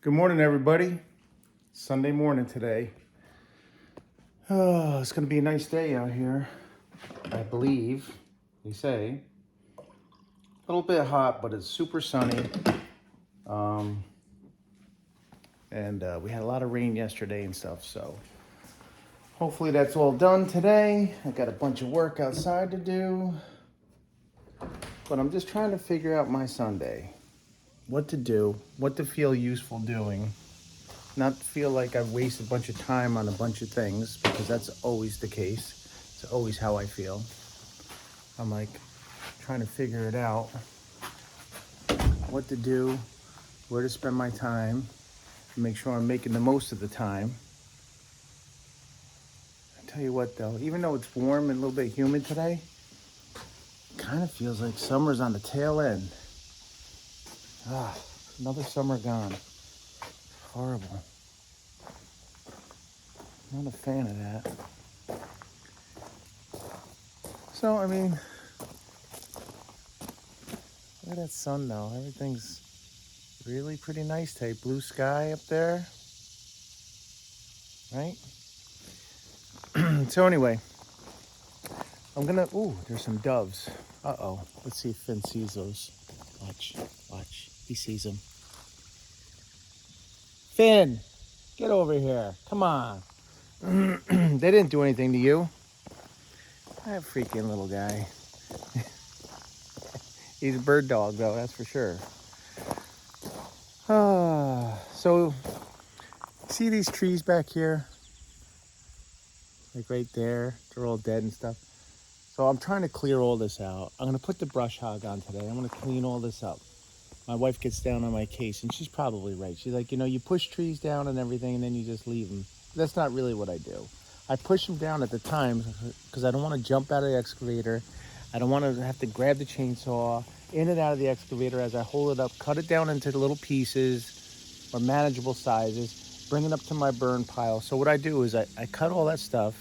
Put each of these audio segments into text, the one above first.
Good morning, everybody. Sunday morning today. Oh, it's going to be a nice day out here, I believe. They say. A little bit hot, but it's super sunny. Um, and we had a lot of rain yesterday and stuff, so hopefully that's all done today. I got a bunch of work outside to do, but I'm just trying to figure out my Sunday. What to do, what to feel useful doing. Not feel like I've wasted a bunch of time on a bunch of things, because that's always the case. It's always how I feel. I'm like trying to figure it out, what to do, where to spend my time, make sure I'm making the most of the time. I tell you what though, even though it's warm and a little bit humid today, it kind of feels like summer's on the tail end. Another summer gone. Horrible. Not a fan of that. So, I mean, look at that sun though. Everything's really pretty nice today. Blue sky up there. Right? So anyway, I'm gonna, there's some doves. Uh-oh. Let's see if Finn sees those. Watch. He sees them. Finn, get over here. Come on. They didn't do anything to you. That freaking little guy. He's a bird dog, though, that's for sure. So, see these trees back here? Like right there. They're all dead and stuff. So I'm trying to clear all this out. I'm going to put the brush hog on today. I'm going to clean all this up. My wife gets down on my case, and she's probably right. She's like, you push trees down and everything, and then you just leave them. That's not really what I do. I push them down at the time because I don't want to jump out of the excavator. I don't want to have to grab the chainsaw in and out of the excavator as I hold it up, cut it down into the little pieces or manageable sizes, bring it up to my burn pile. So what I do is I cut all that stuff.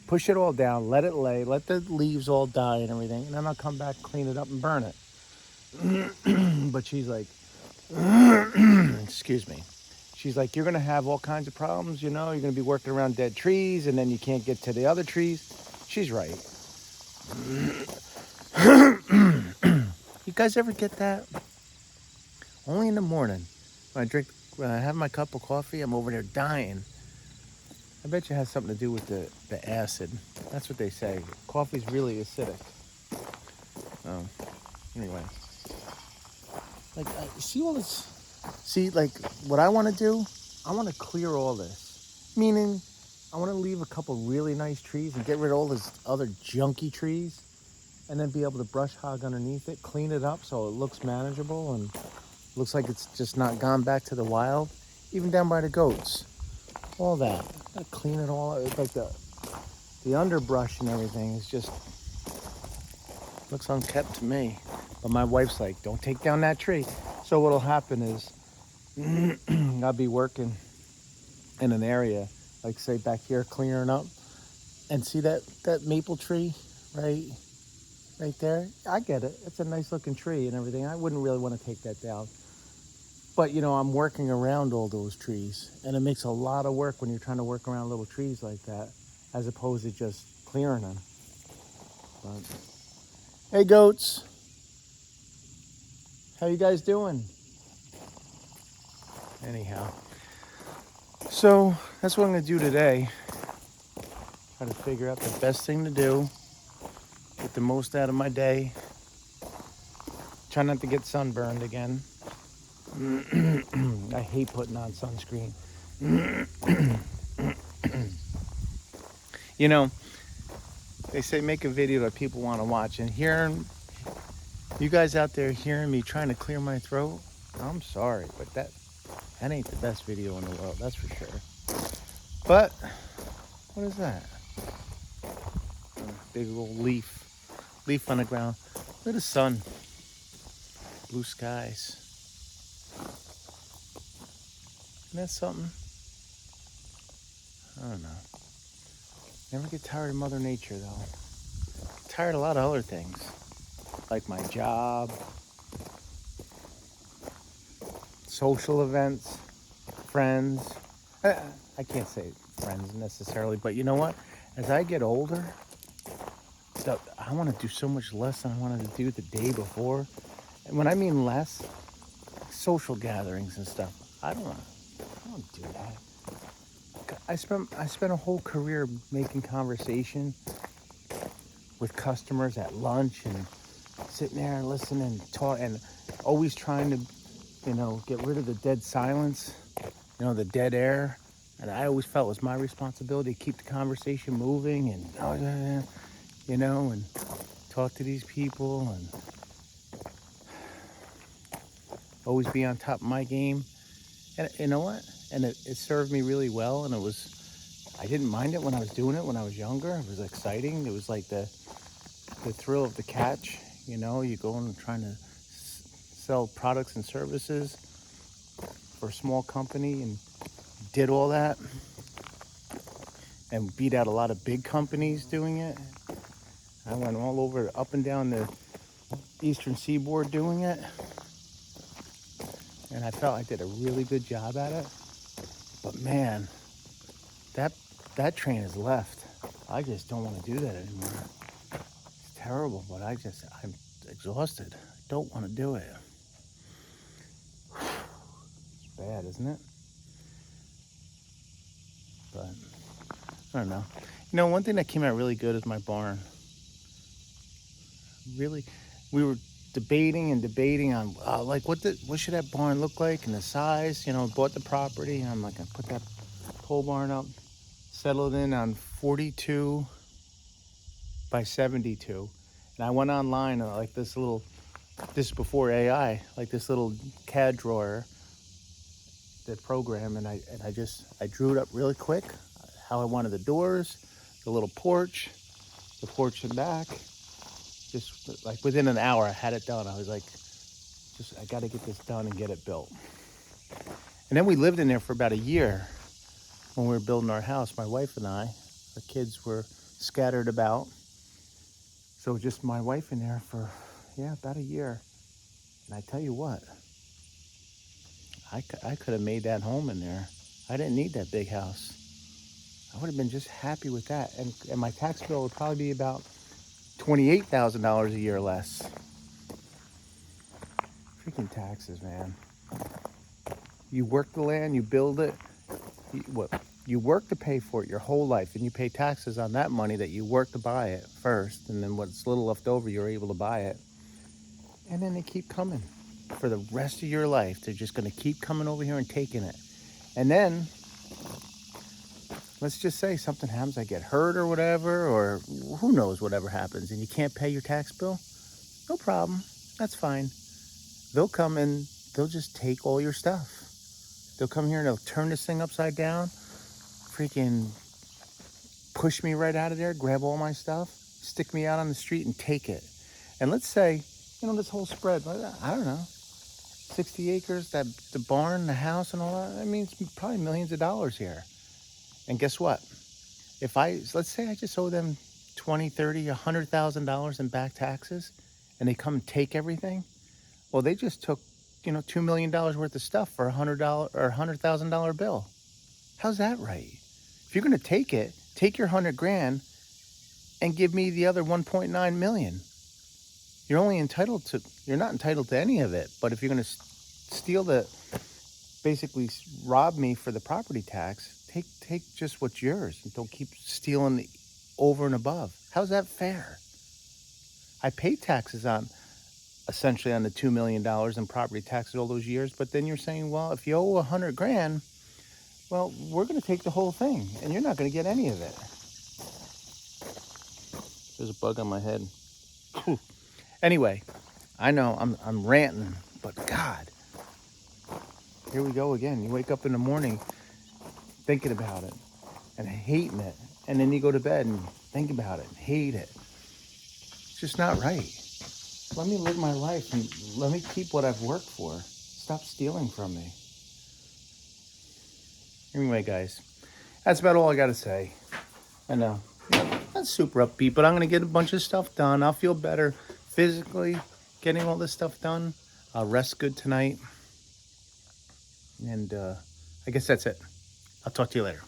Push it all down, let it lay, let the leaves all die and everything, and then I'll come back, clean it up, and burn it. But she's like, excuse me. She's like, you're going to have all kinds of problems, you're going to be working around dead trees, and then you can't get to the other trees. She's right. You guys ever get that? Only in the morning. When I have my cup of coffee, I'm over there dying. I bet you it has something to do with the acid. That's what they say. Coffee's really acidic. Anyway. Like, see all this? See, like, what I want to do? I want to clear all this. Meaning, I want to leave a couple really nice trees and get rid of all these other junky trees. And then be able to brush hog underneath it, clean it up so it looks manageable and looks like it's just not gone back to the wild. Even down by the goats. All that. I clean it all up. It's like the underbrush and everything is just, looks unkept to me. But my wife's like, don't take down that tree. So what'll happen is I'll be working in an area, like say back here, clearing up, and see that maple tree right there? I get it. It's a nice looking tree and everything. I wouldn't really want to take that down. But, I'm working around all those trees. And it makes a lot of work when you're trying to work around little trees like that, as opposed to just clearing them. But, hey, goats. How you guys doing? Anyhow. So, that's what I'm going to do today. Try to figure out the best thing to do. Get the most out of my day. Try not to get sunburned again. I hate putting on sunscreen. They say make a video that people want to watch. And hearing you guys out there hearing me trying to clear my throat, I'm sorry, but that ain't the best video in the world, that's for sure. But, what is that? Big old leaf on the ground. Look at the sun. Blue skies. Isn't that something? I don't know. Never get tired of Mother Nature, though. Tired of a lot of other things. Like my job. social events, friends. I can't say friends necessarily, but you know what? As I get older, I want to do so much less than I wanted to do the day before. And when I mean less, social gatherings and stuff, I don't do that. I spent a whole career making conversation with customers at lunch and sitting there and listening and talk and always trying to, get rid of the dead silence, the dead air. And I always felt it was my responsibility to keep the conversation moving and, and talk to these people and always be on top of my game. And you know what? And it served me really well. And I didn't mind it when I was doing it when I was younger. It was exciting. It was like the thrill of the catch. You go and trying to sell products and services for a small company and did all that and beat out a lot of big companies doing it. I went all over, up and down the eastern seaboard doing it. And I felt I did a really good job at it. But man, that train has left. I just don't want to do that anymore. It's terrible, but I'm exhausted. I don't want to do it. It's bad, isn't it? But I don't know. One thing that came out really good is my barn. Really, we were debating on what should that barn look like and the size. Bought the property and I'm like, I put that pole barn up, settled in on 42 by 72, and I went online like this is before AI, like this little CAD drawer, the program, and I drew it up really quick, how I wanted the doors, the little porch, the porch and back. Just like within an hour, I had it done. I was like, I got to get this done and get it built. And then we lived in there for about a year when we were building our house, my wife and I. Our kids were scattered about. So just my wife in there for, about a year. And I tell you what, I could have made that home in there. I didn't need that big house. I would have been just happy with that. And my tax bill would probably be about $28,000 a year less. Freaking taxes, man. You work the land, you build it. You work to pay for it your whole life, and you pay taxes on that money that you work to buy it first, and then what's little left over, you're able to buy it. And then they keep coming for the rest of your life. They're just going to keep coming over here and taking it. And then, let's just say something happens, I get hurt or whatever, or who knows, whatever happens, and you can't pay your tax bill. No problem. That's fine. They'll come and they'll just take all your stuff. They'll come here and they'll turn this thing upside down, freaking push me right out of there, grab all my stuff, stick me out on the street and take it. And let's say, this whole spread, I don't know, 60 acres, the barn, the house and all that, means probably millions of dollars here. And guess what? Let's say I just owe them $20, $30, $100,000 in back taxes and they come and take everything. Well, they just took, $2 million worth of stuff for $100 or $100,000 bill. How's that right? If you're going to take it, take your $100,000 and give me the other 1.9 million. You're not entitled to any of it. But if you're going to basically rob me for the property tax, take just what's yours and don't keep stealing over and above. How's that fair? I paid taxes essentially on the $2 million in property taxes all those years, but then you're saying, well, if you owe $100,000, well, we're going to take the whole thing and you're not going to get any of it. There's a bug on my head. Anyway, I know I'm ranting, but God, here we go again. You wake up in the morning thinking about it and hating it, and then you go to bed and think about it and hate it. It's just not right. Let me live my life and let me keep what I've worked for. Stop stealing from me. Anyway, guys, that's about all I got to say. I know, not super upbeat, but I'm going to get a bunch of stuff done. I'll feel better physically getting all this stuff done. I'll rest good tonight. And I guess that's it. I'll talk to you later.